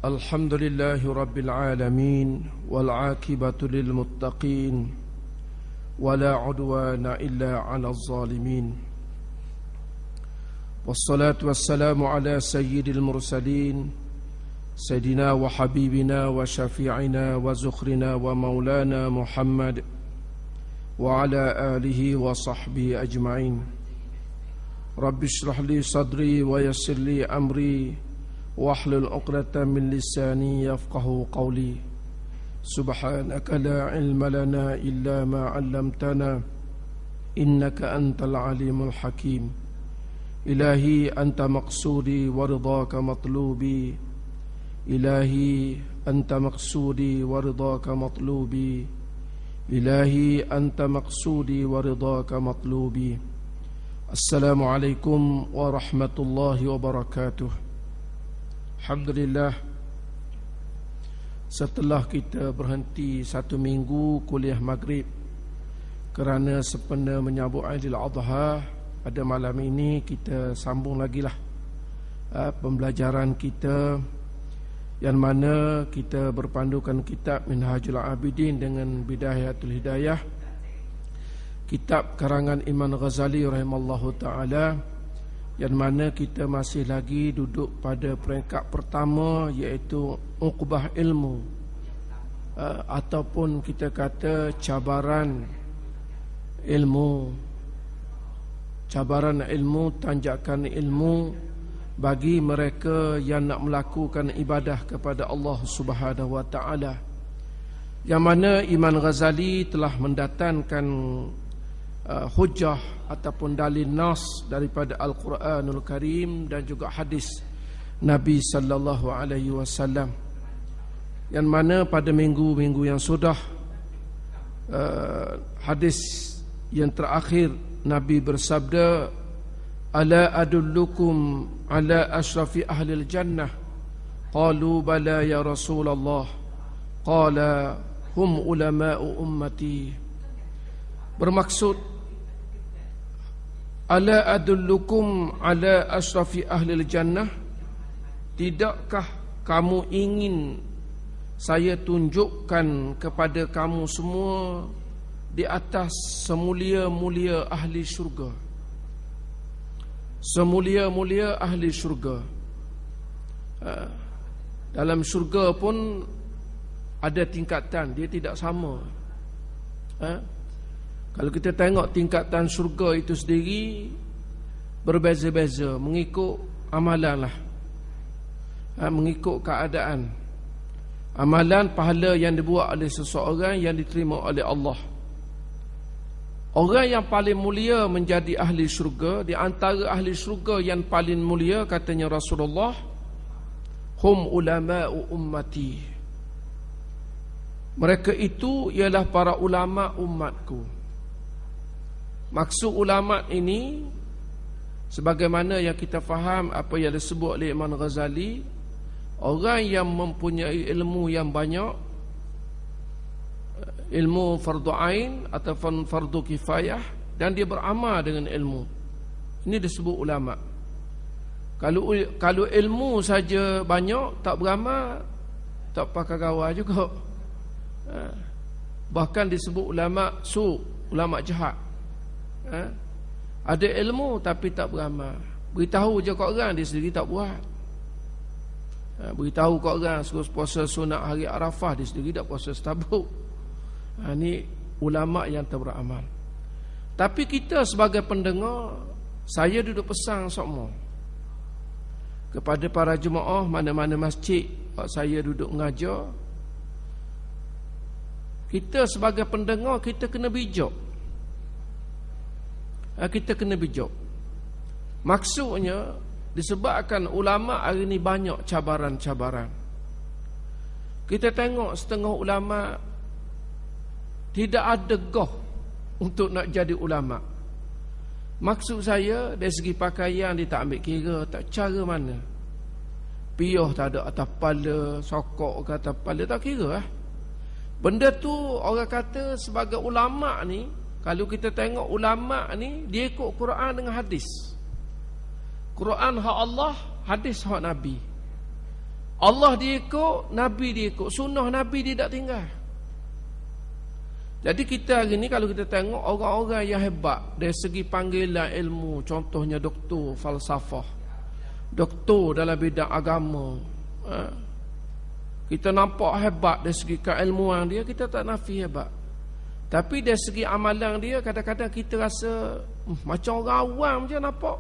الحمد لله رب العالمين والعاقبة للمتقين ولا عدوان إلا على الظالمين والصلاة والسلام على سيد المرسلين سيدنا وحبيبنا وشفيعنا وزخرنا ومولانا محمد وعلى آله وصحبه أجمعين رب اشرح لي صدري ويسر لي أمري واحلل عقدة من لساني يفقهوا قولي سبحانك لا علم لنا إلا ما علمتنا إنك أنت العليم الحكيم إلهي أنت مقصودي ورضاك مطلوبي إلهي أنت مقصودي ورضاك مطلوبي إلهي أنت مقصودي ورضاك مطلوبي السلام عليكم ورحمة الله وبركاته. Alhamdulillah, setelah kita berhenti 1 minggu kuliah maghrib kerana sempena menyambut Aidil Adha, pada malam ini kita sambung lagi lah pembelajaran kita, yang mana kita berpandukan kitab Minhajul Abidin dengan Bidayatul Hidayah, kitab karangan Imam Ghazali rahimallahu ta'ala, yang mana kita masih lagi duduk pada peringkat pertama, iaitu uqbah ilmu, ataupun kita kata cabaran ilmu, tanjakan ilmu bagi mereka yang nak melakukan ibadah kepada Allah Subhanahu wa taala, yang mana Imam Ghazali telah mendatangkan hujah ataupun dalil nas daripada Al-Quranul Karim dan juga hadis Nabi sallallahu alaihi wasallam, yang mana pada minggu-minggu yang sudah hadis yang terakhir Nabi bersabda, ala adullukum ala ashrafi ahlil jannah, qalu bala ya Rasulullah, qala hum ulama'u ummati. Bermaksud, ala adullukum ala ashrafi ahlil jannah, tidakkah kamu ingin saya tunjukkan kepada kamu semua di atas semulia-mulia ahli syurga, semulia-mulia ahli syurga. Dalam syurga pun ada tingkatan, dia tidak sama. Kalau kita tengok tingkatan syurga itu sendiri berbeza-beza mengikut amalan lah, mengikut keadaan. Amalan pahala yang dibuat oleh seseorang yang diterima oleh Allah. Orang yang paling mulia menjadi ahli syurga, di antara ahli syurga yang paling mulia, katanya Rasulullah, hum ulama'u ummati. Mereka itu ialah para ulama umatku. Maksud ulama ini, sebagaimana yang kita faham apa yang disebut oleh Imam Ghazali, orang yang mempunyai ilmu yang banyak, ilmu fardu ain ataupun fardu kifayah, dan dia beramal dengan ilmu, ini disebut ulama. Kalau ilmu saja banyak tak beramal, tak pakai gawa juga. Bahkan disebut ulama su, ulama jahat. Ada ilmu tapi tak beramal. Beritahu je kat orang, dia sendiri tak buat. Beritahu kat orang suruh puasa sunat hari Arafah, dia sendiri tak puasa setabuk. Ni ulama yang tak beramal. Tapi kita sebagai pendengar, saya duduk pesan semua kepada para jemaah mana-mana masjid saya duduk mengajar, kita sebagai pendengar, kita kena bijak. Kita kena bijak. Maksudnya, disebabkan ulama hari ini banyak cabaran-cabaran. Kita tengok setengah ulama tidak ada goh untuk nak jadi ulama. Maksud saya, dari segi pakaian dia tak ambil kira, tak cara mana. Piyah tak ada atas kepala, sokok ke atas kepala, tak kira lah. Benda tu orang kata sebagai ulama ni, kalau kita tengok ulama ni, dia ikut Quran dengan hadis. Quran hak Allah, hadis hak Nabi. Allah dia ikut, Nabi dia ikut, sunnah Nabi dia tak tinggal. Jadi kita hari ni kalau kita tengok orang-orang yang hebat dari segi panggilan ilmu, contohnya doktor falsafah, doktor dalam bidang agama, kita nampak hebat dari segi keilmuan dia, kita tak nafi hebat. Tapi dari segi amalan dia, kadang-kadang kita rasa macam orang awam je nampak.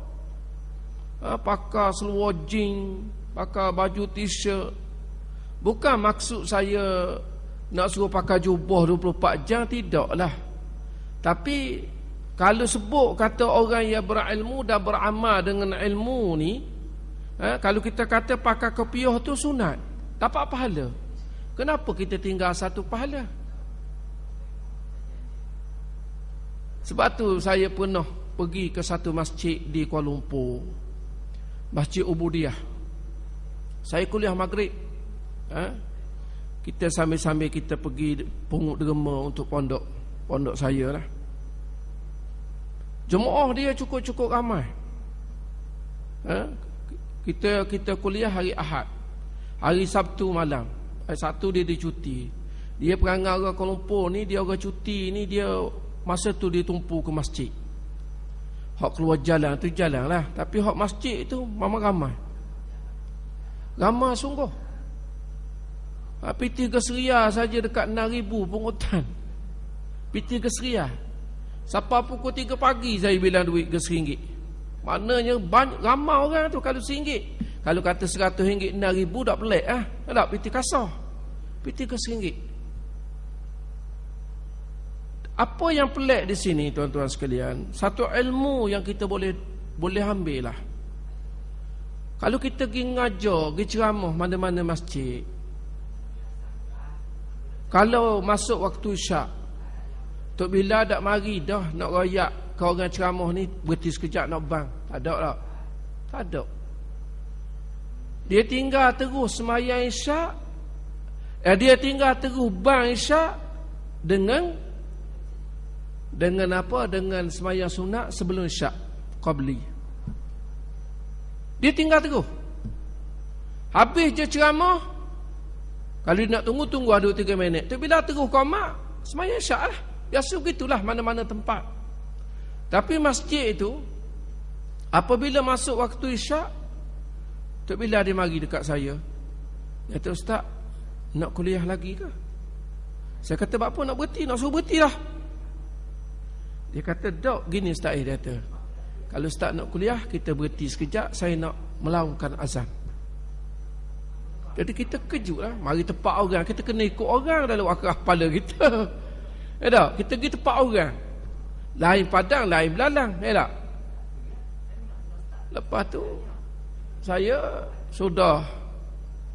Pakai seluar jeans, pakai baju t-shirt. Bukan maksud saya nak suruh pakai jubah 24 jam, tidaklah. Tapi kalau sebut kata orang yang berilmu dan beramal dengan ilmu ni, kalau kita kata pakai kopiah tu sunat, dapat pahala. Kenapa kita tinggal satu pahala? Sebab tu saya pernah pergi ke satu masjid di Kuala Lumpur, Masjid Ubudiyah. Saya kuliah maghrib, kita sambil-sambil kita pergi pungut derma untuk pondok saya lah. Jemaah dia cukup-cukup ramai. Kita kuliah hari Ahad, hari Sabtu malam. Hari Sabtu dia cuti. Dia perangai orang Kuala Lumpur ni, dia orang cuti ni, dia masa tu dia tumpu ke masjid. Hak keluar jalan tu jalan lah, tapi hak masjid tu memang ramai. Ramai sungguh. PT Keseria saja dekat 6,000 pungutan. PT Keseria. Sampai pukul 3 pagi saya bilang duit ke RM1. Maknanya banyak, ramai orang tu kalau RM1. Kalau kata RM100, 6,000 tak pelik ah. Tak PT kasar. PT ke RM1. Apa yang pelik di sini tuan-tuan sekalian? Satu ilmu yang kita boleh ambil lah. Kalau kita pergi ngajar, pergi ceramah mana-mana masjid, kalau masuk waktu isyak, Tok Bila tak mari dah nak royak ke orang ceramah ni, berhenti sekejap nak bang. Tak ada tak? Tak ada. Dia tinggal terus sembahyang isyak. Dia tinggal terus bang isyak dengan apa? Dengan sembahyang sunat sebelum isyak qabli. Dia tinggal terus. Habis je ceramah, kalau nak tunggu ada 2-3 minit. Tu bila terus qamat, sembahyang isyak lah. Biasa begitulah mana-mana tempat. Tapi masjid itu, apabila masuk waktu isyak, tu bila dia mari dekat saya, dia kata, Ustaz, nak kuliah lagi ke? Saya kata, apa nak berhenti? Nak suruh berhenti lah. Dia kata, dok, gini Ustaz, dia kata, kalau Ustaz nak kuliah, kita berhenti sekejap, saya nak melaungkan azan. Jadi kita kejut lah. Mari tepat orang, kita kena ikut orang dalam akal kepala kita. Tak? Kita pergi tepat orang. Lain padang, lain belalang. Tak? Lepas tu saya sudah,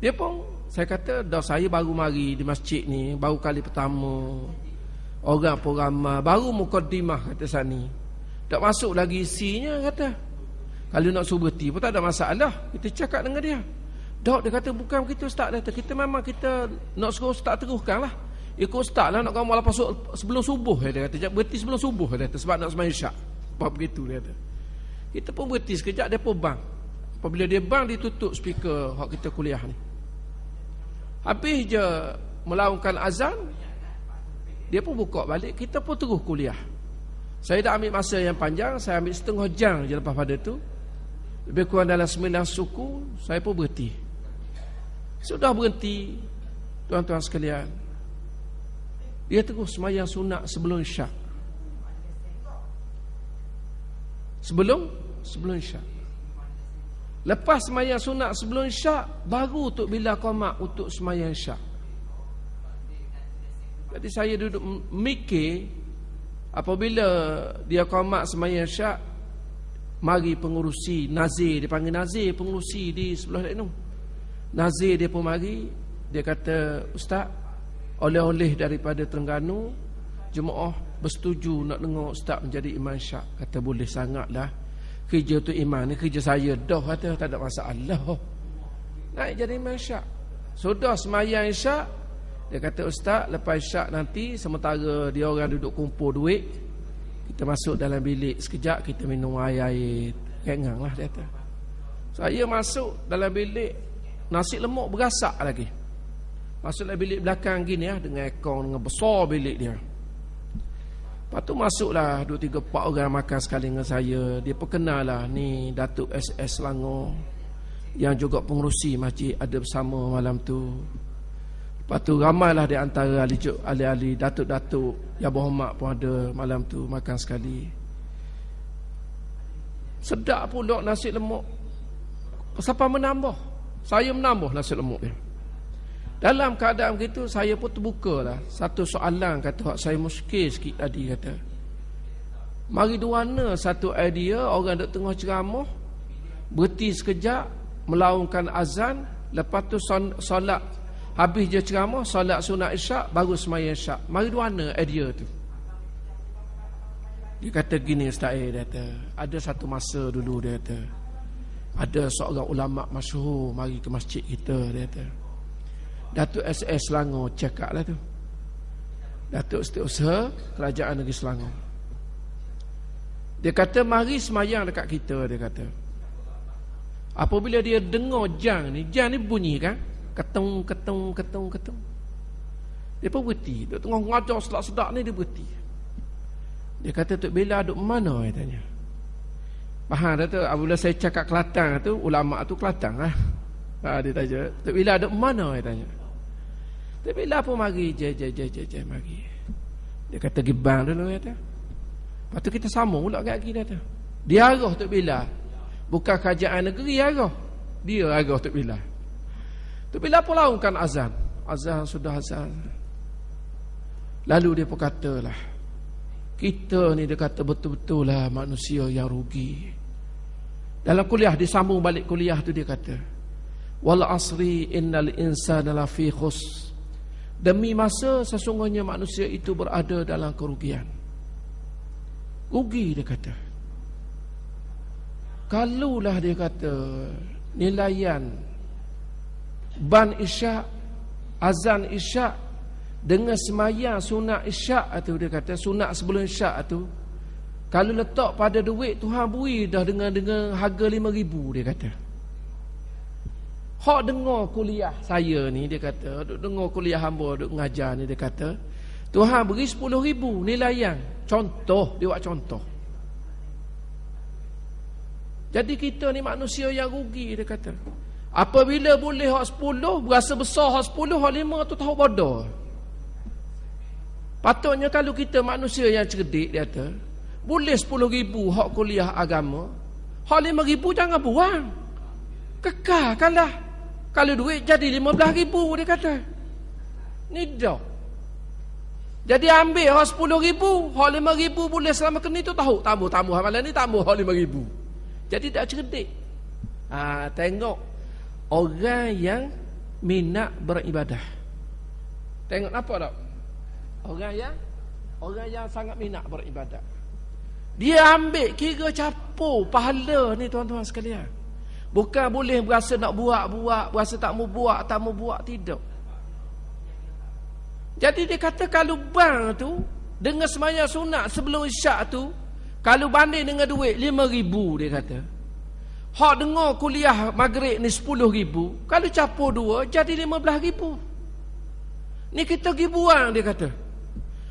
dia pun, saya kata, dah saya baru mari di masjid ni, baru kali pertama. Orang pun ramai, baru mukaddimah kata sani. Tak masuk lagi isinya kata. Kalau nak suruh berhenti pun tak ada masalah. Kita cakap dengan dia. Dok, dia kata bukan begitu Ustaz. Dia kata, kita memang kita nak suruh Ustaz teruskan lah. Ikut Ustaz lah, nak kamu malah pasuk sebelum subuh. Dia kata, berhenti sebelum subuh. Dia kata, sebab nak sembahyang isyak. Sebab begitu dia kata. Kita pun berhenti sekejap, dia pun bang. Apabila dia bang, dia tutup speaker hak kita kuliah ni. Habis je melaungkan azan, dia pun buka balik, kita pun terus kuliah. Saya dah ambil masa yang panjang, saya ambil setengah jam je lepas pada tu. Lebih kurang dalam 9 suku, saya pun berhenti. Sudah berhenti, tuan-tuan sekalian, dia terus sembahyang sunat sebelum isyak. Sebelum isyak. Lepas sembahyang sunat sebelum isyak, baru Tok Bila qamat untuk sembahyang isyak. Jadi saya duduk mikir, apabila dia qamat sembahyang isyak, mari pengurusi nazir, dia panggil nazir, pengurusi di sebelah itu. Nazir dia pun mari, dia kata, Ustaz, oleh-oleh daripada Terengganu, jemaah bersetuju nak dengar Ustaz menjadi imam syak. Kata, boleh sangatlah. Kerja tu imam ni kerja saya dah, kata, tak ada masalah. Naik jadi imam syak. Sudah sembahyang isyak, dia kata, Ustaz, lepas isyak nanti, sementara dia orang duduk kumpul duit, kita masuk dalam bilik sekejap, kita minum air-air kengang lah, dia kata. Saya masuk dalam bilik, nasi lemak berasak lagi. Masuklah bilik belakang gini dengan aircon, dengan besar bilik dia. Lepas tu masuklah 2, 3, 4 orang makan sekali dengan saya. Dia perkenal lah, ni Datuk SS Selangor yang juga pengerusi masjid ada bersama malam tu. Lepas tu ramailah di antara ahli-ahli datuk-datuk yang berhormat pun ada malam tu makan sekali. Sedap pula nasi lemak. Siapa menambah? Saya menambah nasi lemak dia. Dalam keadaan begitu saya pun terbukalah satu soalan kata saya muskil sikit tadi kata. Mari duana satu idea orang duk tengah ceramah berhenti sekejap melaungkan azan, lepas tu solat habis je ceramah, solat sunat isyak baru sembahyang isyak. Mari duana idea tu. Dia kata gini Ustaz dia kata, ada satu masa dulu dia kata, ada seorang ulama masyhur mari ke masjid kita dia kata. Datuk SS Selangor cakap lah tu. Datuk Setiausaha Kerajaan Negeri Selangor. Dia kata mari semayang dekat kita dia kata. Apabila dia dengar jang ni bunyi kan, ketung. Dia pun berhenti. Dia tengah ngajar sedap-sedap ni dia berhenti. Dia kata Tok Bila duduk mana dia tanya. Faham dah tu, apabila saya cakap Kelantan tu, ulama tu Kelantan lah. Dia tanya, Tok Bila duduk mana dia tanya. Tok Bila pun mari je mari. Dia kata gibang dulu dia kata. Lepas tu kita sambung pula kat lagi dia kata. Dia arah Tok Bila. Bukan kerajaan negeri arah. Dia arah Tok Bila. Tok Bila pun laungkan azan. Azan sudah azan. Lalu dia pun katalah, kita ni dia kata betul-betul lah manusia yang rugi. Dalam kuliah disambung balik kuliah tu dia kata, wal asri innal insana lafi khus. Demi masa sesungguhnya manusia itu berada dalam kerugian. Rugi dia kata. Kalulah dia kata nilaian ban isyak, azan isyak dengan semayang sunat isyak tu dia kata, sunat sebelum isyak tu kalau letak pada duit Tuhan beri dah dengan harga 5,000 dia kata. Hak dengar kuliah saya ni dia kata, duk dengar kuliah hamba duk mengajar ni dia kata, Tuhan beri 10,000 nilaian. Contoh, dia buat contoh. Jadi kita ni manusia yang rugi dia kata. Apabila boleh hak 10, berasa besar hak 10, hak 5 tu tahu bodoh. Patutnya kalau kita manusia yang cerdik dia kata, boleh 10,000 hak kuliah agama, hak 5,000 jangan buang. Kekalkanlah. Kalau duit jadi 15,000 dia kata. Ni dah. Jadi ambil hak 10,000, hak 5,000 boleh selama kini tu tahu tambah malam ni tambah hak 5,000. Jadi tak cerdik. Tengok orang yang minat beribadah. Tengok apa tak? Orang yang sangat minat beribadah. Dia ambil kira capur pahala ni tuan-tuan sekalian. Bukan boleh berasa nak buat, berasa tak mau buat, tidak. Jadi dia kata kalau bang tu dengan sembahyang sunat sebelum isyak tu, kalau banding dengan duit 5,000 dia kata, hak dengar kuliah maghrib ni 10,000, kalau capur 2 jadi 15,000. Ni kita pergi buang dia kata.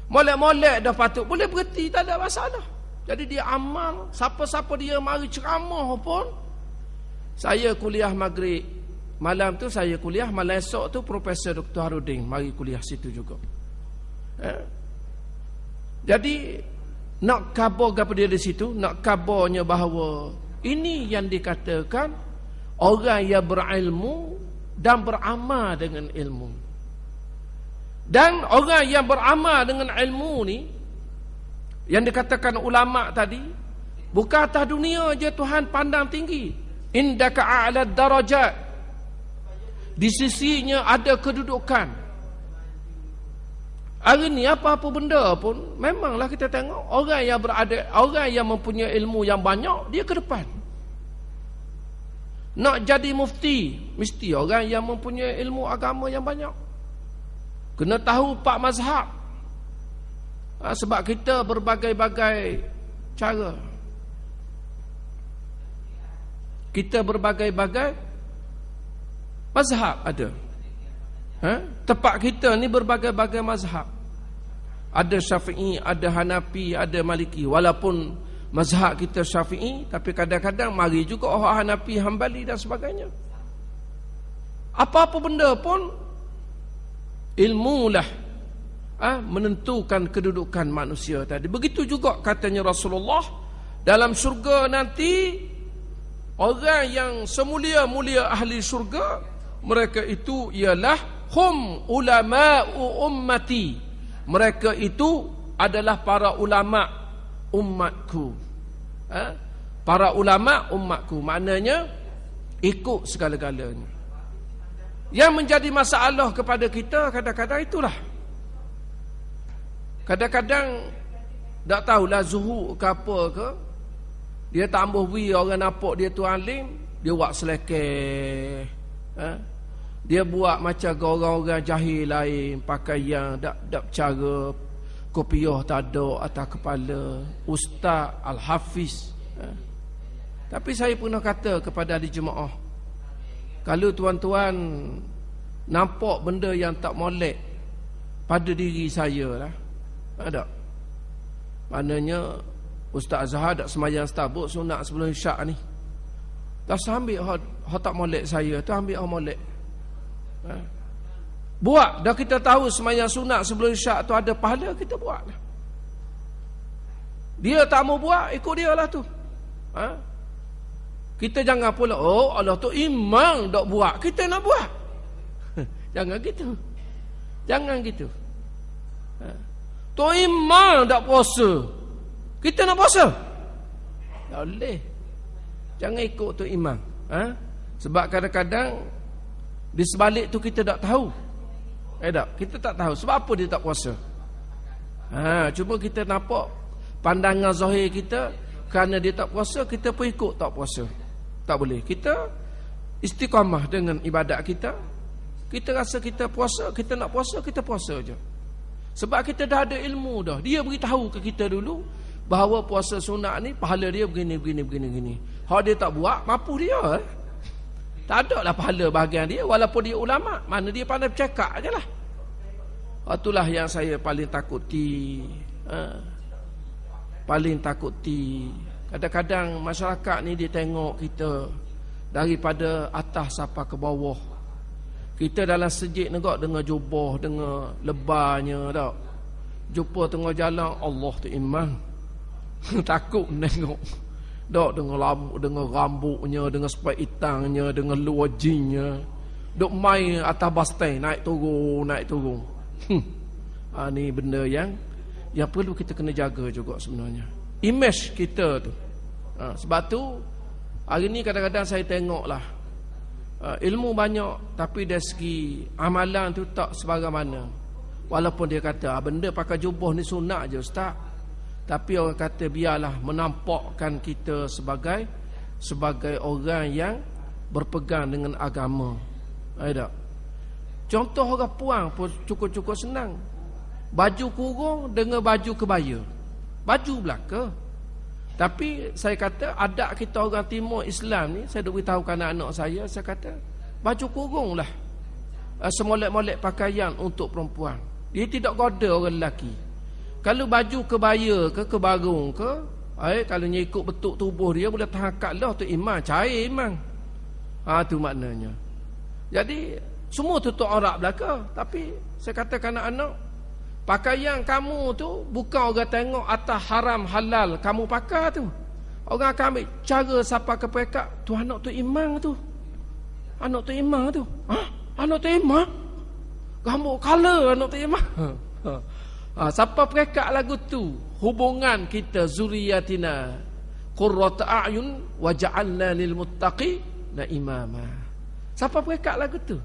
Molek-molek dah patut boleh berhenti, tak ada masalah. Jadi dia amal, siapa-siapa dia mari ceramah pun. Saya kuliah maghrib malam tu, saya kuliah malam esok tu Profesor Dr. Harudin mari kuliah situ juga. Jadi nak khabar kepada dia di situ, nak khabarnya bahawa ini yang dikatakan orang yang berilmu dan beramal dengan ilmu. Dan orang yang beramal dengan ilmu ni, yang dikatakan ulama tadi, bukan atas dunia je Tuhan pandang tinggi. Indaka a'la darajat. Di sisinya ada kedudukan. Hari ni apa-apa benda pun, memanglah kita tengok orang yang berada, orang yang mempunyai ilmu yang banyak, dia ke depan. Nak jadi mufti, mesti orang yang mempunyai ilmu agama yang banyak. Kena tahu 4 mazhab. Sebab kita berbagai-bagai cara. Kita berbagai-bagai Mazhab ada. Tempat kita ni berbagai-bagai mazhab. Ada Syafi'i, ada Hanafi, ada Maliki. Walaupun mazhab kita Syafi'i, tapi kadang-kadang mari juga orang Hanafi, Hambali dan sebagainya. Apa-apa benda pun ilmulah menentukan kedudukan manusia tadi. Begitu juga katanya Rasulullah, dalam syurga nanti orang yang semulia-mulia ahli syurga, mereka itu ialah hum ulama'u ummati. Mereka itu adalah para ulama umatku. Para ulama umatku, maknanya ikut segala-galanya. Yang menjadi masalah kepada kita kadang-kadang itulah. Kadang-kadang tak tahulah zuhur ke apa ke, dia tambah orang nampak dia tu alim, dia buat selekeh. Dia buat macam orang-orang jahil lain, pakaian tak cara, kopiah tak ada atas kepala, ustaz, al-hafiz. Tapi saya pernah kata kepada ahli jemaah, kalau tuan-tuan nampak benda yang tak molek pada diri saya lah, ada. Maknanya Ustaz Azhar tak semayang setabuk sunat sebelum isyak ni. Dah ambil hak tak molek saya tu, ambil hak molek. Buat, dah kita tahu semayang sunat sebelum isyak tu ada pahala, kita buat lah. Dia tak mau buat, ikut dia lah tu. Kita jangan pula, oh Allah tu imam tak buat, kita nak buat. Jangan gitu. Jangan gitu. Tu imam tak puasa, kita nak puasa. Tak boleh. Jangan ikut tu imam. Sebab kadang-kadang di sebalik tu kita tak tahu. Tak? Kita tak tahu sebab apa dia tak puasa. Cuma kita nampak pandangan zahir kita, kerana dia tak puasa, kita pun ikut tak puasa. Tak boleh. Kita istiqamah dengan ibadat kita. Kita rasa kita puasa, kita nak puasa, kita puasa je. Sebab kita dah ada ilmu dah. Dia beritahu ke kita dulu bahawa puasa sunat ni pahala dia begini. Kalau dia tak buat, mampu dia. Tak ada lah pahala bahagian dia, walaupun dia ulama. Mana dia pandai bercakap je lah. Itulah yang saya paling takuti. Paling takuti. Kadang-kadang masyarakat ni dia tengok kita daripada atas sampai ke bawah. Kita dalam sejid negak dengan jubah, dengan lebarnya tak. Jumpa tengah jalan, Allah tu iman. Takut tengok. Dok dengan rambutnya, dengan sepai itangnya, dengan luar jinnya. Dok main atas bastai, naik turun. Ni benda yang perlu kita kena jaga juga sebenarnya. Image kita tu. Sebab tu hari ni kadang-kadang saya tengoklah ilmu banyak, tapi dari segi amalan tu tak sebagaimana. Walaupun dia kata benda pakai jubah ni sunat je ustaz, tapi orang kata biarlah menampakkan kita sebagai orang yang berpegang dengan agama. Tak? Contoh orang puang pun cukup-cukup senang. Baju kurung dengan baju kebaya, baju belaka. Tapi saya kata adat kita orang timur Islam ni, saya dah beritahu anak-anak saya kata baju kurung lah semolek-molek pakaian untuk perempuan. Dia tidak goda orang lelaki. Kalau baju kebaya ke kebarung ke, kalau ikut bentuk tubuh dia boleh terangkat lah tu iman, cair iman. Tu maknanya. Jadi semua tutup aurat belaka. Tapi saya katakan anak-anak, pakaian kamu tu bukan orang tengok atas haram halal kamu pakai tu. Orang akan ambil cara siapa ke pekat, tu anak tu imam tu. Anak tu imam tu. Anak tu imam. Rambut color anak tu imam. Siapa pekat lagu tu, hubungan kita zuriyatina qurrata a'yun waja'alna lil muttaqina imama. Siapa pekat lagu tu?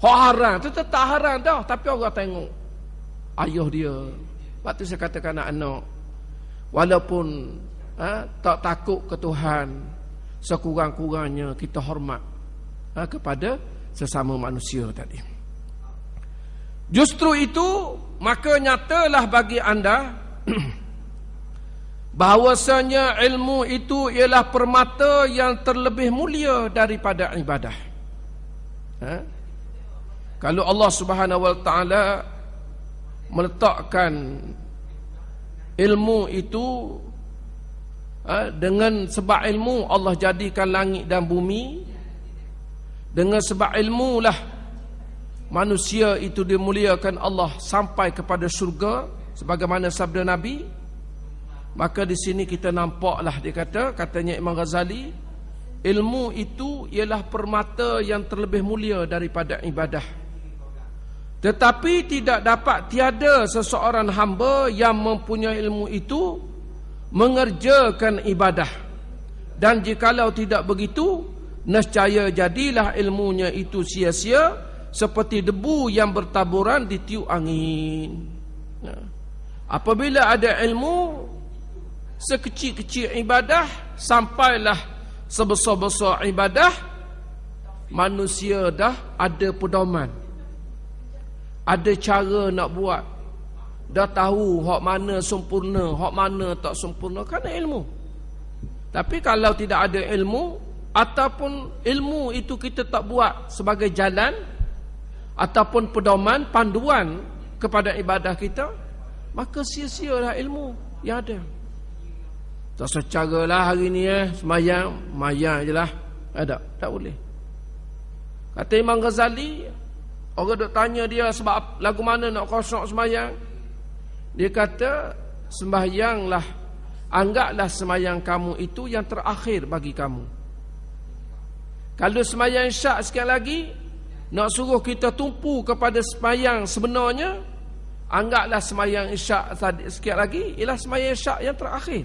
Hak haram tu tetap haram dah, tapi orang tengok ayah dia. Lepas tu saya katakan anak-anak, walaupun tak takut ke Tuhan, sekurang-kurangnya kita hormat kepada sesama manusia tadi. Justru itu, maka nyatalah bagi anda bahawasanya ilmu itu ialah permata yang terlebih mulia daripada ibadah. Kalau Allah Subhanahu wa taala meletakkan ilmu itu, dengan sebab ilmu Allah jadikan langit dan bumi, dengan sebab ilmu lah manusia itu dimuliakan Allah sampai kepada syurga sebagaimana sabda Nabi. Maka di sini kita nampaklah dia katanya Imam Ghazali, ilmu itu ialah permata yang terlebih mulia daripada ibadah. Tetapi tidak dapat tiada seseorang hamba yang mempunyai ilmu itu mengerjakan ibadah. Dan jikalau tidak begitu, nescaya jadilah ilmunya itu sia-sia seperti debu yang bertaburan di tiup angin. Apabila ada ilmu, sekecil-kecil ibadah sampailah sebesar-besar ibadah, manusia dah ada pedoman, ada cara nak buat, dah tahu hak mana sempurna, hak mana tak sempurna, kerana ilmu. Tapi kalau tidak ada ilmu, ataupun ilmu itu kita tak buat sebagai jalan ataupun pedoman, panduan kepada ibadah kita, maka sia-sialah ilmu yang ada. Tak secara lah hari ni semayang, mayang je lah. Tak boleh. Kata Imam Ghazali, orang duk tanya dia sebab lagu mana nak kosong semayang. Dia kata, sembahyanglah, anggaplah semayang kamu itu yang terakhir bagi kamu. Kalau semayang syak sekali lagi, nak suruh kita tumpu kepada semayang sebenarnya, anggaplah semayang isyak sikit lagi ialah semayang isyak yang terakhir.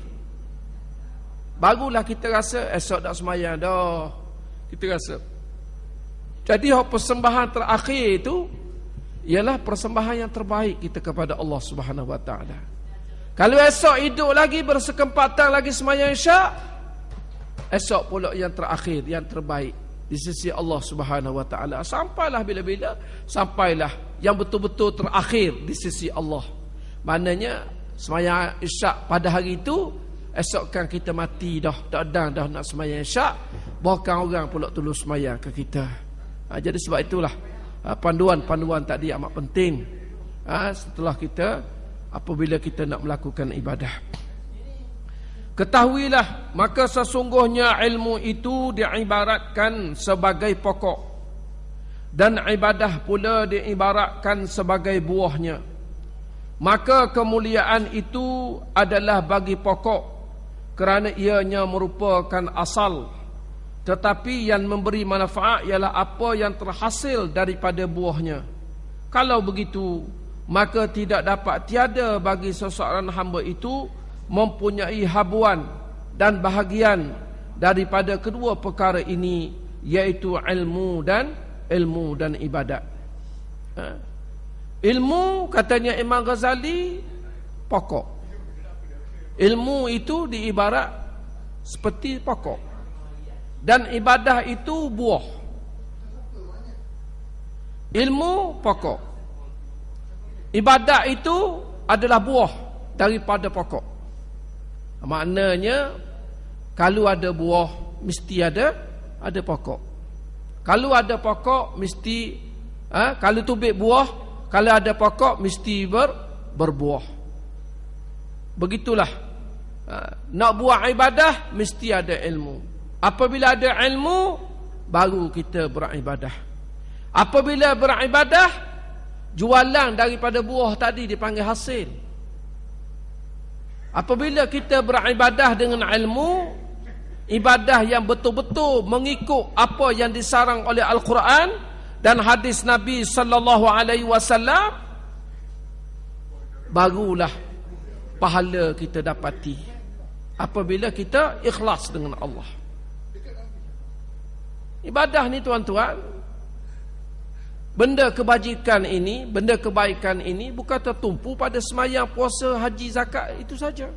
Barulah kita rasa esok dah semayang dah. Kita rasa. Jadi persembahan terakhir itu ialah persembahan yang terbaik kita kepada Allah Subhanahu wa taala. Kalau esok hidup lagi, bersekempatan lagi semayang isyak, esok pula yang terakhir, yang terbaik di sisi Allah Subhanahu wa taala. Sampailah bila-bila, sampailah yang betul-betul terakhir di sisi Allah. Maknanya semayang isyak pada hari itu, esok kan kita mati dah, tak ada dah nak semayang isyak, bahkan orang pula tolong semayang ke kita. Jadi sebab itulah panduan-panduan tadi amat penting setelah kita, apabila kita nak melakukan ibadah. Ketahuilah, maka sesungguhnya ilmu itu diibaratkan sebagai pokok, dan ibadah pula diibaratkan sebagai buahnya. Maka kemuliaan itu adalah bagi pokok, kerana ianya merupakan asal. Tetapi yang memberi manfaat ialah apa yang terhasil daripada buahnya. Kalau begitu, maka tidak dapat tiada bagi seseorang hamba itu mempunyai habuan dan bahagian daripada kedua perkara ini, iaitu ilmu dan ibadat. Ilmu, katanya Imam Ghazali, pokok. Ilmu itu diibarat seperti pokok, dan ibadah itu buah. Ilmu pokok, ibadat itu adalah buah daripada pokok. Maknanya kalau ada buah mesti ada pokok. Kalau ada pokok mesti kalau tubik buah, kalau ada pokok mesti berbuah. Begitulah. Nak buat ibadah mesti ada ilmu. Apabila ada ilmu, baru kita beribadah. Apabila beribadah, jualan daripada buah tadi dipanggil hasil. Apabila kita beribadah dengan ilmu, ibadah yang betul-betul mengikut apa yang disarang oleh Al-Quran dan hadis Nabi sallallahu alaihi wasallam, barulah pahala kita dapati apabila kita ikhlas dengan Allah. Ibadah ni tuan-tuan, benda kebajikan ini, benda kebaikan ini bukan tertumpu pada semayang, puasa, haji, zakat itu saja.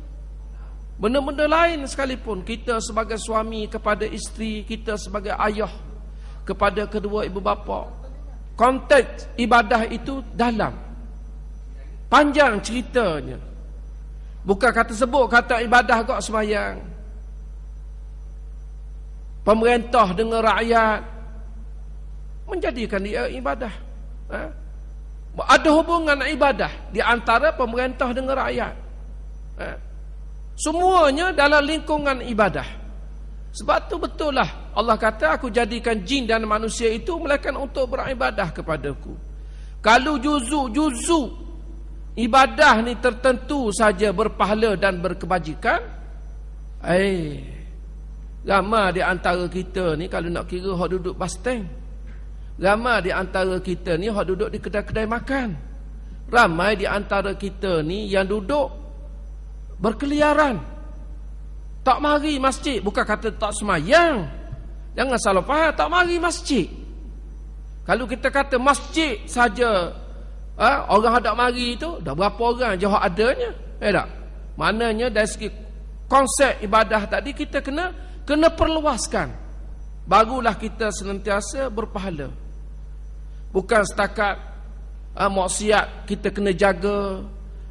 Benda-benda lain sekalipun, kita sebagai suami kepada isteri, kita sebagai ayah kepada kedua ibu bapa, konteks ibadah itu dalam, panjang ceritanya. Bukan kata sebut kata ibadah kok semayang. Pemerintah dengan rakyat, menjadikan dia ibadah. Ada hubungan ibadah di antara pemerintah dengan rakyat. Semuanya dalam lingkungan ibadah. Sebab tu betul lah Allah kata, aku jadikan jin dan manusia itu melainkan untuk beribadah kepadaku. Kalau juzu ibadah ni tertentu saja berpahala dan berkebajikan, ramai di antara kita ni kalau nak kira hak duduk bus stand, ramai di antara kita ni hak duduk di kedai-kedai makan, ramai di antara kita ni yang duduk berkeliaran, tak mari masjid. Bukan kata tak semayang, jangan salah faham, tak mari masjid. Kalau kita kata masjid saja, orang hendak mari itu, dah berapa orang je hak adanya, tak? Maknanya dari segi konsep ibadah tadi kita kena perluaskan, barulah kita senantiasa berpahala. Bukan setakat maksiat kita kena jaga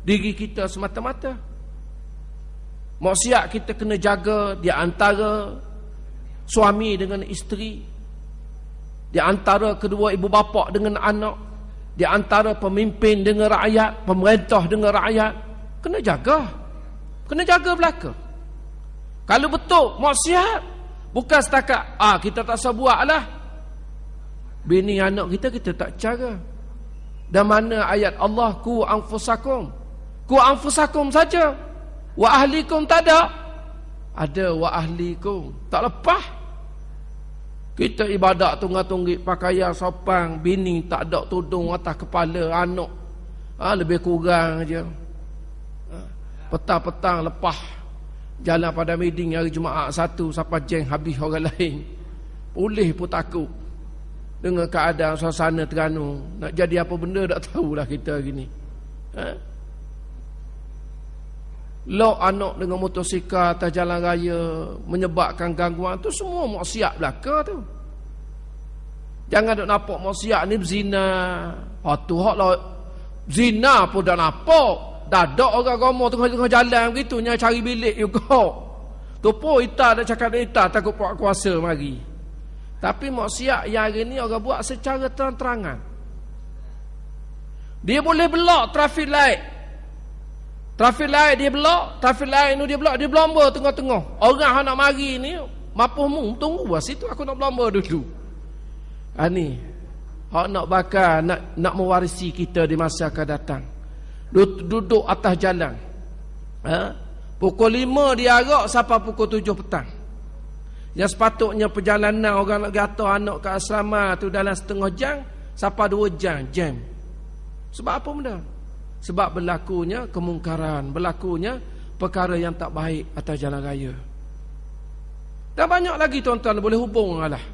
diri kita semata-mata. Maksiat kita kena jaga di antara suami dengan isteri, di antara kedua ibu bapa dengan anak, di antara pemimpin dengan rakyat, pemerintah dengan rakyat. Kena jaga belaka. Kalau betul maksiat, bukan setakat kita tak usah buat lah, bini anak kita tak jaga. Dan mana ayat Allah, ku anfusakum saja, wa ahlikum tak ada wa ahlikum, tak lepas. Kita ibadat tunggak-tunggik, pakaian sopan, bini tak ada tudung atas kepala, anak lebih kurang aja. Petang-petang lepas jalan pada meeting hari Jumaat satu sampai jeng habis orang lain. Pulih pun takut dengan keadaan suasana Terengganu. Nak jadi apa benda tak tahulah kita hari ni. Lock anak dengan motosikal atas jalan raya menyebabkan gangguan, tu semua maksiat belaka tu. Jangan duk nampak maksiat ni berzina. Tu hak lah, zina pun dah nampak. Dadak orang agama tengah-tengah jalan begitu nya cari bilik juga. Tu pun ita dah cakap ita takut puak kuasa mari. Tapi maksiat yang hari ni orang buat secara terang-terangan. Dia boleh belak traffic light. Traffic light dia belak, traffic light ni dia belak, dia berlomba tengah-tengah. Orang yang nak mari ni, mapuhmu tunggu lah situ, aku nak berlomba dulu. Ni hak nak bakar, nak mewarisi kita di masa akan datang. Duduk atas jalan. Pukul 5 dia arak sampai pukul 7 petang. Yang sepatutnya perjalanan orang nak gata anak ke asrama tu dalam setengah jam sampai 2 jam. Sebab apa benda? Sebab berlakunya kemungkaran, berlakunya perkara yang tak baik atas jalan raya. Dan banyak lagi tuan-tuan boleh hubung lah.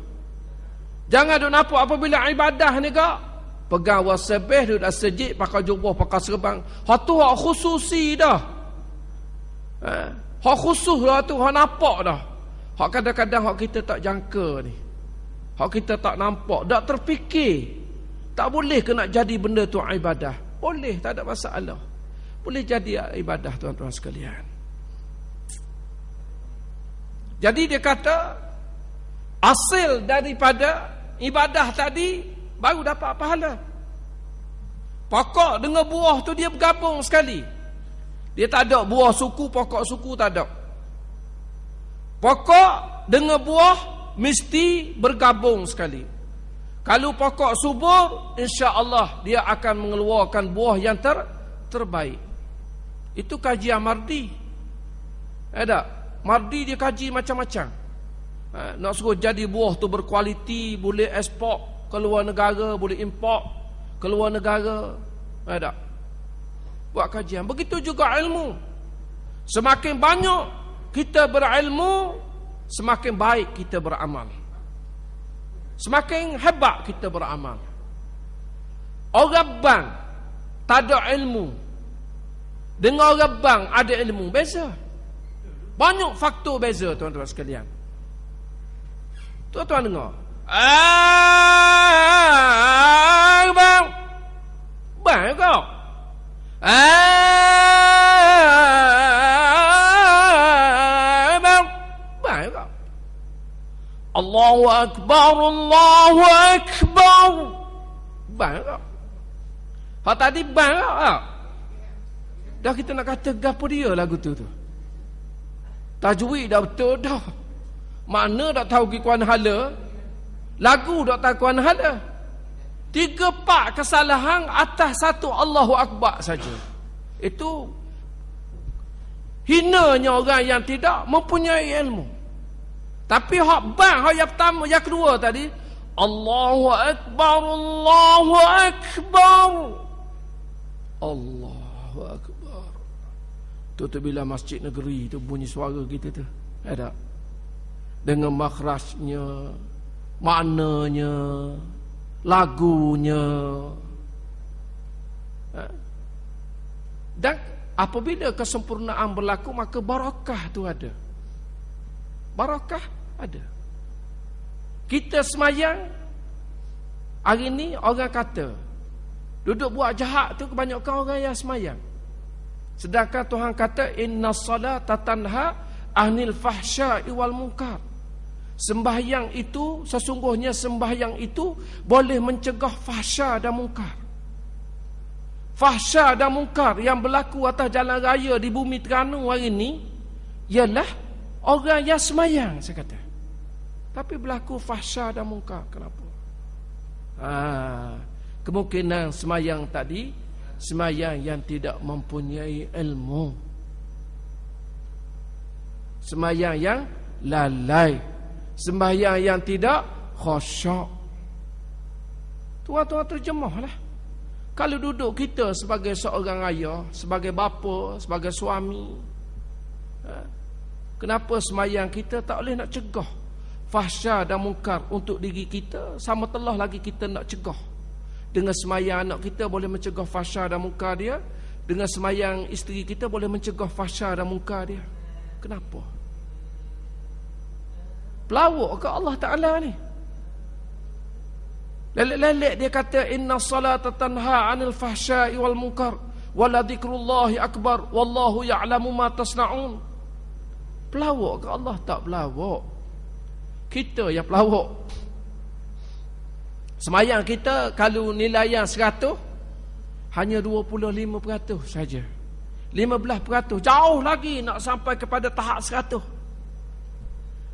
Jangan duk nampak apabila ibadah ni kak, pegang wasabih duduk dalam sejid, pakai jubah, pakai serban. Hak tu hak khususi dah. Hak khusus lah tu, hak nampak dah. Hak kadang-kadang hak kita tak jangka ni. Hak kita tak nampak, tak terfikir. Tak boleh ke nak jadi benda tu ibadah? Boleh, tak ada masalah. Boleh jadi ibadah tuan-tuan sekalian. Jadi dia kata, hasil daripada ibadah tadi baru dapat pahala. Pokok dengan buah tu dia bergabung sekali. Dia tak ada buah suku, pokok suku tak ada. Pokok dengan buah mesti bergabung sekali. Kalau pokok subur, insya-Allah dia akan mengeluarkan buah yang terbaik. Itu kajian Mardi. Ada Mardi dia kaji macam-macam. Nak suruh jadi buah tu berkualiti, boleh ekspor ke luar negara, boleh import ke luar negara. Ada buat kajian. Begitu juga ilmu. Semakin banyak kita berilmu, semakin baik kita beramal. Semakin hebat kita beramal. Orang bang tak ada ilmu dengan orang bang ada ilmu, beza. Banyak faktor beza tuan-tuan sekalian. Tuan-tuan dengar. Bang. Bang kau. Bang. Bang kau. Allahu Akbar, Allahu Akbar. Akbar. Bang tak? Hak tadi bang tak? Dah kita nak kata gapo dia lagu tu. Tajwid dah betul dah. Mana tak tahu ki kuan hala. Lagu tak tahu kuan hala. 3-4 kesalahan atas satu Allahu Akbar saja. Itu hinanya orang yang tidak mempunyai ilmu. Tapi hak bang, hak yang pertama, yang kedua tadi, Allahu Akbar, Allahu Akbar. Allahu Akbar. Tu bila masjid negeri tu bunyi suara kita tu. Ada. Dengan makhrajnya, maknanya, lagunya. Dan apabila kesempurnaan berlaku, maka barakah tu ada. Barakah ada. Kita semayang, hari ni orang kata duduk buat jahat tu kebanyakan orang yang semayang. Sedangkan Tuhan kata inna salata tanha anil fahsya'i wal munkar. Sembahyang itu, sesungguhnya sembahyang itu boleh mencegah fahsya dan munkar. Fahsya dan munkar yang berlaku atas jalan raya di bumi Terengganu hari ini ialah orang yang semayang, saya kata. Tapi berlaku fahsya dan munkar. Kenapa? Kemungkinan semayang tadi, semayang yang tidak mempunyai ilmu, semayang yang lalai, sembahyang yang tidak khusyuk. Tuan-tuan terjemahlah. Kalau duduk kita sebagai seorang ayah, sebagai bapa, sebagai suami, kenapa semayang kita tak boleh nak cegah fahsya dan munkar untuk diri kita, sama telah lagi kita nak cegah. Dengan semayang anak kita boleh mencegah fahsya dan munkar dia, dengan semayang isteri kita boleh mencegah fahsya dan munkar dia. Kenapa? Pelawak ke Allah Ta'ala ni? Lelek-lelek dia kata inna salata tanha 'anil fahsya'i wal munkar wa la dzikrullahi akbar wallahu ya'lamu ma tasna'un. Pelawak ke Allah? Tak pelawak. Kita yang pelawak. Semayang kita kalau nilai yang 100 hanya 25% saja. 15% jauh lagi nak sampai kepada tahap 100.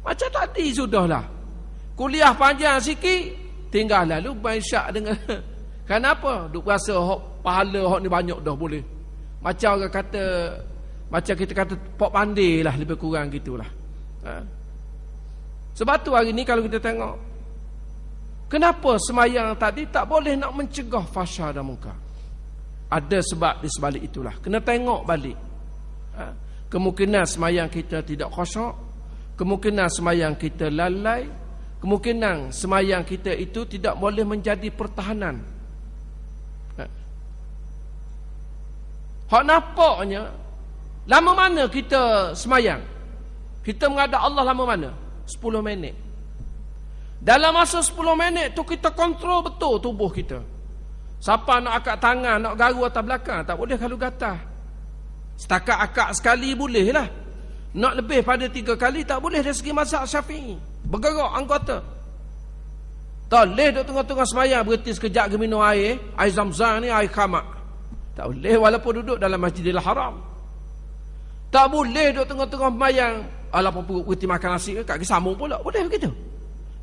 Macam tadi sudahlah. Kuliah panjang sikit, tinggal lalu main syak dengan kenapa? Duk rasa hok pahala hok ni banyak dah boleh. Macam orang kata, macam kita kata pok pandai lah, lebih kurang gitulah. Sebab tu hari ni kalau kita tengok, kenapa semayang tadi tak boleh nak mencegah fahsya dan munkar? Ada sebab di sebalik itulah. Kena tengok balik. Kemungkinan semayang kita tidak khusyuk, kemungkinan semayang kita lalai, kemungkinan semayang kita itu tidak boleh menjadi pertahanan. Hak nampaknya, lama mana kita semayang? Kita menghadap Allah lama mana? 10 minit. Dalam masa 10 minit tu kita kontrol betul tubuh kita. Siapa nak akak tangan, nak garu atas belakang, tak boleh kalau gatal. Setakat akak sekali boleh lah. Nak lebih pada 3 kali tak boleh dari segi mazhab Syafi'i. Bergerak anggota. Tak boleh duduk tengah-tengah semayang berhenti sekejap ke minum air zam-zam ni, air khamak. Tak boleh walaupun duduk dalam Masjidil Haram. Tak boleh duduk tengah-tengah semayang alamak berhenti makan nasi kat sambung pula. Boleh begitu?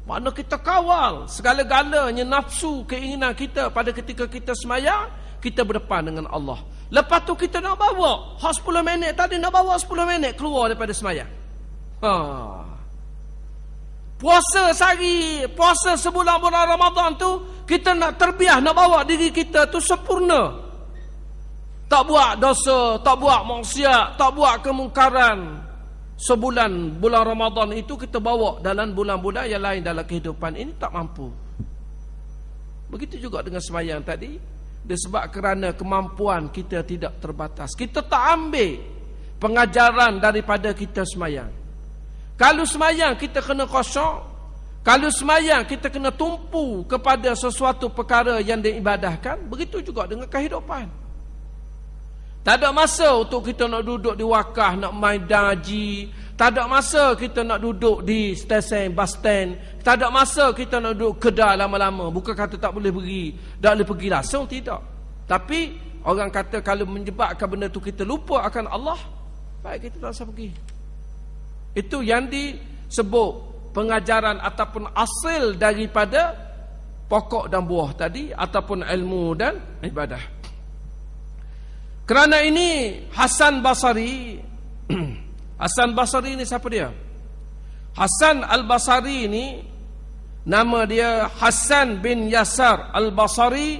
Mana kita kawal segala-galanya nafsu keinginan kita pada ketika kita semayang, kita berdepan dengan Allah. Lepas tu kita nak bawa hak 10 minit tadi, nak bawa 10 minit keluar daripada semayang. Puasa sehari, puasa sebulan-bulan Ramadan tu, kita nak terbiah, nak bawa diri kita tu sempurna. Tak buat dosa, tak buat maksiat, tak buat kemungkaran. Sebulan, bulan Ramadan itu kita bawa dalam bulan-bulan yang lain dalam kehidupan ini tak mampu. Begitu juga dengan semayang tadi. Disebab kerana kemampuan kita tidak terbatas, kita tak ambil pengajaran daripada kita semayang. Kalau semayang kita kena khusyuk, kalau semayang kita kena tumpu kepada sesuatu perkara yang diibadahkan. Begitu juga dengan kehidupan. Tak ada masa untuk kita nak duduk di wakaf, nak main daji, Tak ada masa kita nak duduk di stesen, bus stand. Tak ada masa kita nak duduk kedai lama-lama. Bukan kata tak boleh pergi, tak boleh pergi langsung, tidak. Tapi orang kata kalau menyebabkan benda tu kita lupa akan Allah, baik kita tak usah pergi. Itu yang disebut pengajaran ataupun asal daripada pokok dan buah tadi, ataupun ilmu dan ibadah. Kerana ini Hasan Basri Hasan Basri ni siapa dia? Hasan Al-Basri ni nama dia Hasan bin Yasar Al-Basri,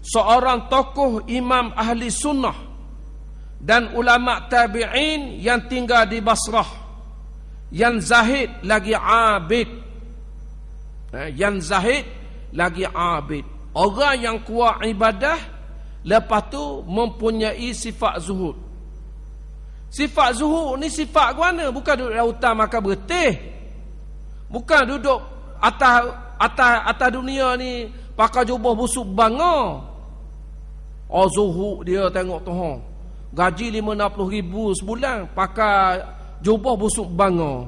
seorang tokoh imam ahli sunnah dan ulama tabi'in yang tinggal di Basrah, yang zahid lagi abid. Yang zahid lagi abid, orang yang kuat ibadah, lepas tu mempunyai sifat zuhud. Sifat zuhud ni sifat ke mana? Bukan duduk dalam hutan makan berteh. Bukan duduk atas dunia ni pakai jubah busuk bangga. Oh, zuhud dia tengok tu. Gaji 50,000 sebulan pakai jubah busuk bangga,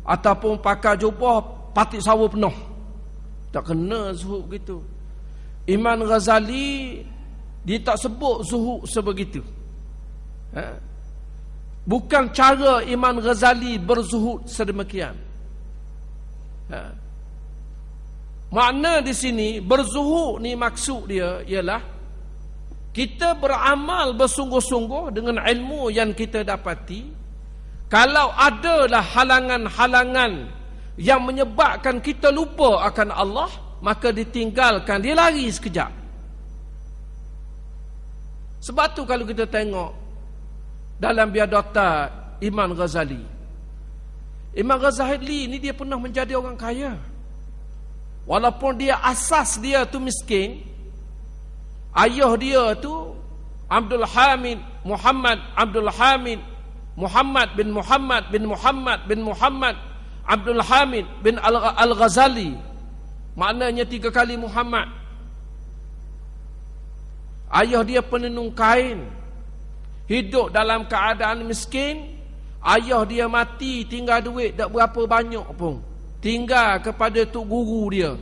ataupun pakai jubah patik sawo penuh. Tak kena zuhud begitu. Imam Ghazali dia tak sebut zuhud sebegitu. Bukan cara Imam Ghazali berzuhud sedemikian. Makna di sini berzuhud ni maksud dia ialah kita beramal bersungguh-sungguh dengan ilmu yang kita dapati. Kalau adalah halangan-halangan yang menyebabkan kita lupa akan Allah, maka ditinggalkan, dia lari sekejap. Sebab tu kalau kita tengok dalam biodata Imam Ghazali, Imam Ghazali ni dia pernah menjadi orang kaya. Walaupun dia asas dia tu miskin. Ayah dia tu Abdul Hamid Muhammad Abdul Hamid Muhammad bin Muhammad bin Muhammad bin Muhammad Abdul Hamid bin Al-Ghazali. Maknanya 3 kali Muhammad. Ayah dia penenun kain, hidup dalam keadaan miskin. Ayah dia mati, tinggal duit tak berapa banyak pun, tinggal kepada tok guru dia.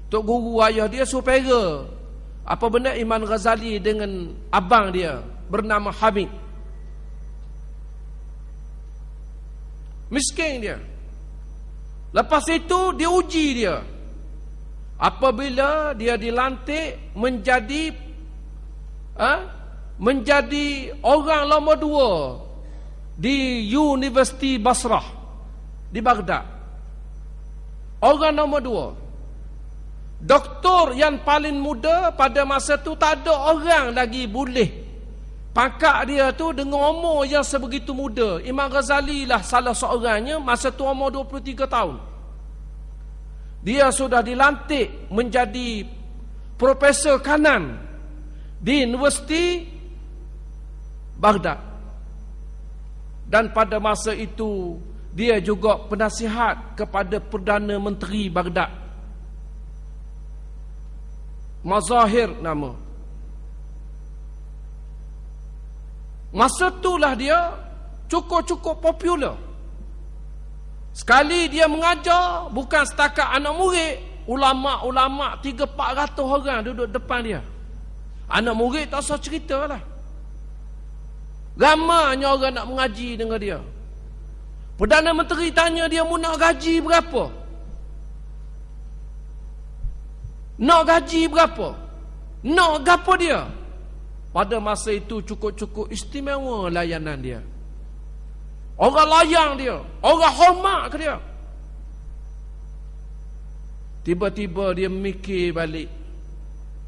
Tok guru ayah dia supaya apa benda Imam Ghazali dengan abang dia bernama Hamid. Miskin dia. Lepas itu dia uji dia. Apabila dia dilantik menjadi orang nombor 2 di Universiti Basrah di Baghdad. Orang nombor 2. Doktor yang paling muda pada masa tu, tak ada orang lagi boleh pangkat dia tu dengan umur yang sebegitu muda. Imam Ghazali lah salah seorangnya, masa tu umur 23 tahun. Dia sudah dilantik menjadi profesor kanan di Universiti Baghdad. Dan pada masa itu dia juga penasihat kepada Perdana Menteri Baghdad, Mazahir nama. Masa itulah dia cukup popular. Sekali dia mengajar, bukan setakat anak murid, ulama-ulama 300-400 orang duduk depan dia. Anak murid tak usah cerita lah. Ramainya orang nak mengaji dengan dia. Perdana Menteri tanya dia, mu nak gaji berapa? Nak gaji berapa? Nak gapo dia? Pada masa itu cukup-cukup istimewa layanan dia. Orang layang dia, orang hormat ke dia. Tiba-tiba dia mikir balik,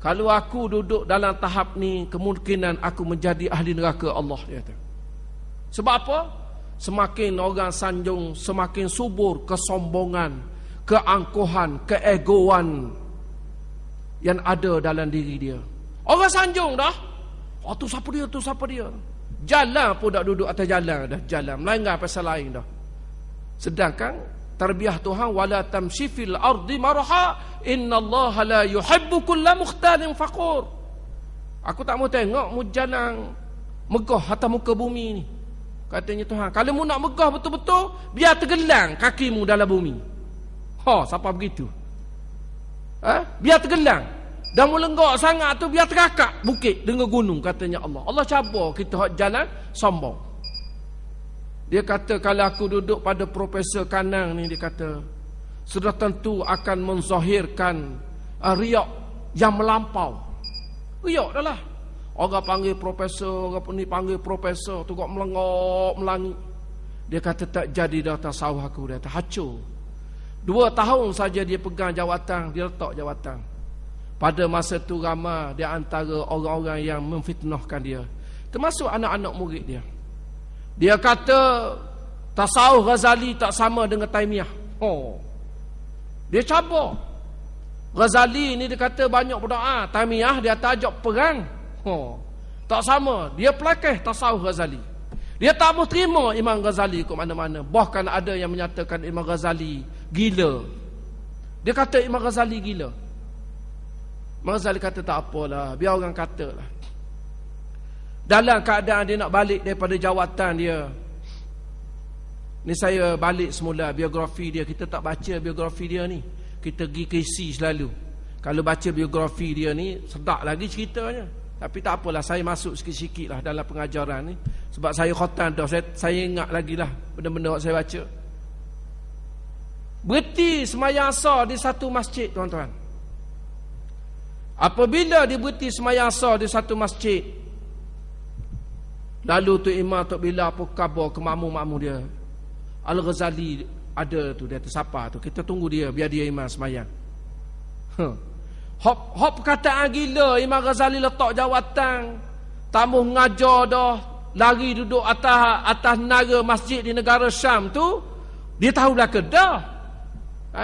kalau aku duduk dalam tahap ni, kemungkinan aku menjadi ahli neraka Allah, dia kata. Sebab apa? Semakin orang sanjung, semakin subur kesombongan, keangkuhan, keegoan yang ada dalam diri dia. Orang sanjung dah. Oh, tu siapa dia, tu siapa dia. Jalan pun tak duduk atas jalan dah, jalan melanggar pasal lain dah. Sedangkan tarbiyah Tuhan, wala tamshi fil ardi marha innallaha la yuhibbu kulla mukhtalin faqur. Aku tak mau tengok mu jalan megah atas muka bumi ni. Katanya Tuhan, kalau mu nak megah betul-betul, biar tergelang kakimu dalam bumi. Siapa begitu? Biar tergelang. Dan mu lenggak sangat tu, biar terakak bukit dengan gunung, katanya Allah. Allah cabar kita hak jalan sombong. Dia kata, kalau aku duduk pada Profesor Kanang ni, dia kata, sudah tentu akan menzahirkan riak yang melampau. Riak dah lah. Orang panggil profesor, orang ni panggil profesor, tu kok melengok, melangi. Dia kata tak jadi dah tasawuf aku, dia kata hancur. 2 tahun saja dia pegang jawatan, dia letak jawatan. Pada masa tu ramai di antara orang-orang yang memfitnahkan dia, termasuk anak-anak murid dia. Dia kata tasawuf Ghazali tak sama dengan Taimiyah. Dia cabar. Ghazali ni dia kata banyak berdoa, Taimiyah dia tajak perang. Tak sama. Dia pelakih tasawuf Ghazali. Dia tak mau terima Imam Ghazali ke mana-mana. Bahkan ada yang menyatakan Imam Ghazali gila. Dia kata Imam Ghazali gila. Imam Ghazali kata tak apalah, biar orang kata lah. Dalam keadaan dia nak balik daripada jawatan dia, ni saya balik semula biografi dia. Kita tak baca biografi dia ni, kita pergi ke isi selalu. Kalau baca biografi dia ni, sedap lagi ceritanya. Tapi tak apalah, saya masuk sikit-sikit lah dalam pengajaran ni. Sebab saya khotan dah, saya ingat lagi lah benda-benda yang saya baca. Berhenti semayang asar di satu masjid, tuan-tuan. Apabila dia berhenti semayang asar di satu masjid, lalu tu imam Tok Bila apa khabar ke makmum-makmum dia, Al-Ghazali ada tu, dia tu siapa tu, kita tunggu dia, biar dia imam semayang. Hop perkataan gila Imam Ghazali letak jawatan, tamu ngajar dah, lari duduk atas menara masjid di negara Syam tu. Dia tahu lah ke dah.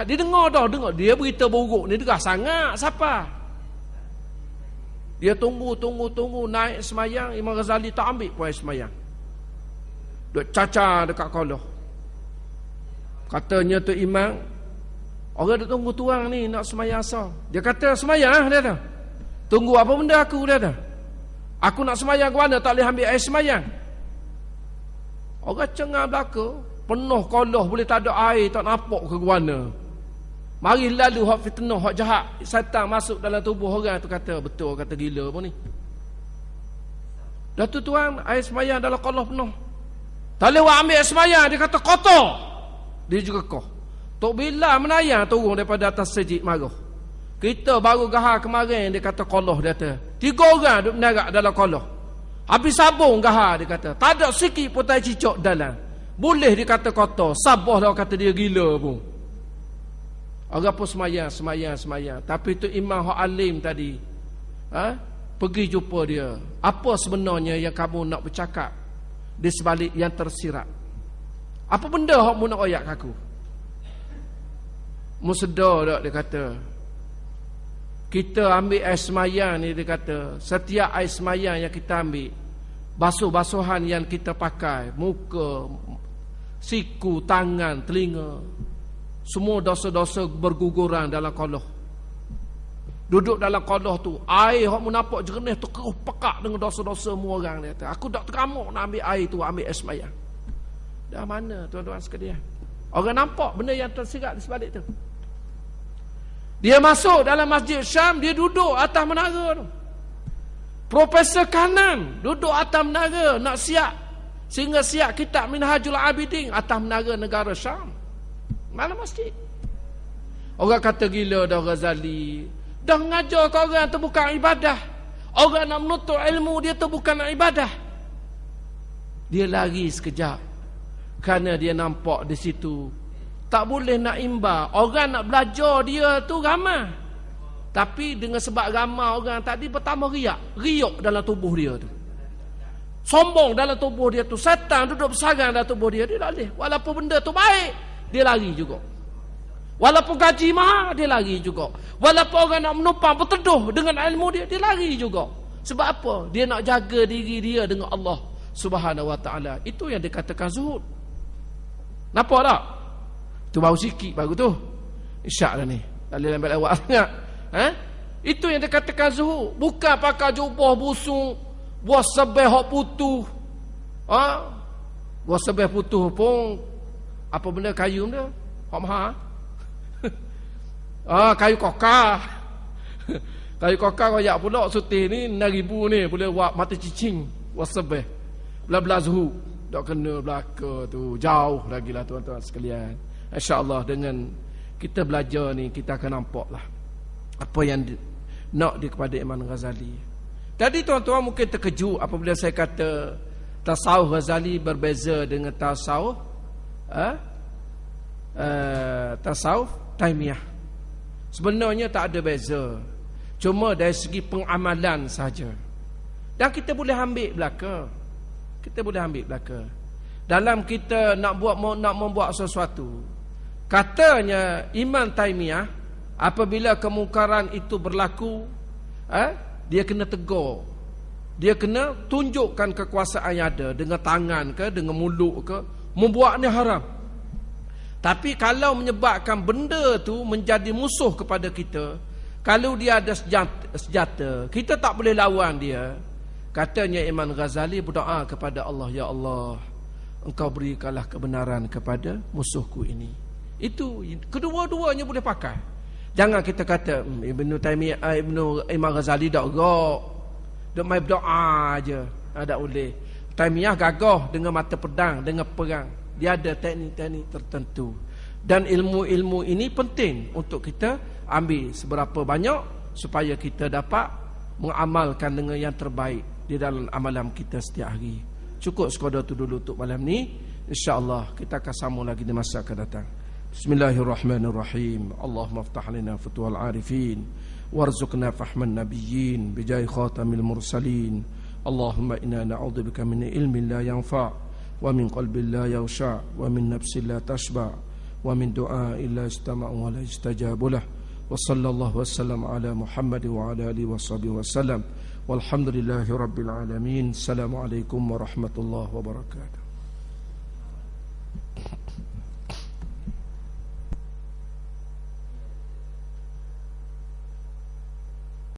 Dia dengar dia berita buruk ni derah sangat. Siapa? Dia tunggu naik semayang. Imam Ghazali tak ambil puan semayang, duk cacar dekat kolah. Katanya tu imam, orang duk tunggu tuang ni nak semayang asar. Dia kata semayang, dia kata. Tunggu apa benda aku, dia kata. Aku nak semayang ke mana, tak boleh ambil air semayang. Orang cengar belaka, penuh kolah, boleh tak ada air, tak nampak ke mana. Mari lalu hak fitnah, hak jahat, syaitan masuk dalam tubuh orang tu. Kata betul, kata gila pun ni. Dah tu tuan, air semayang dalam kolah penuh. Tak boleh ambil air semayang, dia kata kotor. Dia juga koh. Tok Bila menayang turun daripada atas sejid marah. Kita baru gahar kemarin, dia kata kolah, dia kata 3 orang duduk menarak dalam kolah. Habis sabung gahar, dia kata tak ada sikit pun tai cicak dalam. Boleh dia kata kotor, sabah dah kata dia gila pun. Orang pun semayang. Tapi tu imam hak alim tadi, pergi jumpa dia. Apa sebenarnya yang kamu nak bercakap di sebalik yang tersirat? Apa benda hak mu nak royak aku? Mu sedar tak, dia kata. Kita ambil air semayang ni, dia kata, setiap air semayang yang kita ambil, basuh-basuhan yang kita pakai, muka, siku, tangan, telinga, semua dosa-dosa berguguran dalam kolah. Duduk dalam kolah tu, air hak mu nampak jernih tu keruh pekak dengan dosa-dosa semua orang, dia kata. Aku tak teramuk nak ambil air tu, ambil air semayang. Dah mana tuan-tuan sekalian? Orang nampak benda yang tersirat di sebalik tu. Dia masuk dalam Masjid Syam, dia duduk atas menara tu. Profesor Kanan duduk atas menara nak siap, sehingga siap kitab Minhajul Abidin atas menara negara Syam. Mana masjid? Orang kata gila dah Ghazali. Dah mengajar ke orang tu bukan ibadah. Orang nak menuntut ilmu dia tu bukan nak ibadah. Dia lari sekejap. Kerana dia nampak di situ tak boleh nak imba. Orang nak belajar dia tu ramai. Tapi dengan sebab ramai orang tadi pertama riak dalam tubuh dia tu. Sombong dalam tubuh dia tu. Setan duduk bersarang dalam tubuh dia. Dia tak boleh. Walaupun benda tu baik, dia lari juga. Walaupun gaji mahal, dia lari juga. Walaupun orang nak menumpang berteduh dengan ilmu dia, dia lari juga. Sebab apa? Dia nak jaga diri dia dengan Allah Subhanahu Wa Taala. Itu yang dikatakan zuhud. Nampak tak? Tu baru sikit baru tu. Isyak dah ni. Tak boleh lambat lewat sangat. Itu yang dikatakan zuhud. Bukan pakai jubah busuk, buah sebeh hak putuh. Wasabah putus pun apa benda kayu dia? Hak mahal. Kayu kokar. Kayu kokar royak pula sutih ni 6,000 ni boleh buat mata cicing. Wasabah. Belah-belah zuhur. Tak kena belaka tu. Jauh lagi lah tuan-tuan sekalian. InsyaAllah dengan kita belajar ni kita akan nampak lah apa yang nak di kepada Imam Ghazali. Jadi tuan-tuan mungkin terkejut apabila saya kata tasawuf Ghazali berbeza dengan tasawuf tasawuf Taimiyah. Sebenarnya tak ada beza, cuma dari segi pengamalan saja. Dan kita boleh ambil belaka. Kita boleh ambil belaka dalam kita nak membuat sesuatu. Katanya Imam Taimiyah, apabila kemungkaran itu berlaku, dia kena tegur. Dia kena tunjukkan kekuasaan yang ada dengan tangan ke, dengan mulut ke, membuatnya haram. Tapi kalau menyebabkan benda tu menjadi musuh kepada kita, kalau dia ada senjata, kita tak boleh lawan dia. Katanya Imam Ghazali berdoa kepada Allah, ya Allah, Engkau berikanlah kebenaran kepada musuhku ini. Itu kedua-duanya boleh pakai. Jangan kita kata Imam Ghazali tak gerak, dia main berdoa aja. Tak boleh. Taimiyah gagah dengan mata pedang, dengan perang. Dia ada teknik-teknik tertentu. Dan ilmu-ilmu ini penting untuk kita ambil seberapa banyak supaya kita dapat mengamalkan dengan yang terbaik di dalam amalan kita setiap hari. Cukup sekadar itu dulu untuk malam ni. InsyaAllah kita akan sambung lagi di masa akan datang. Bismillahirrahmanirrahim. Allahumma aftah lana futuhal arifin warzuqna fahman nabiyyin bijai khatamil mursalin. Allahumma inna na'udzubika min ilmin la yanfa' wa min qalbin la yakhsha' wa min nafsin la tashba' wa min du'a'in la istama'u wa la istajabu lah. Wa sallallahu wasallam ala Muhammad wa ala alihi wa sahbihi wasallam. Walhamdulillahi rabbil alamin. Assalamualaikum warahmatullahi wabarakatuh.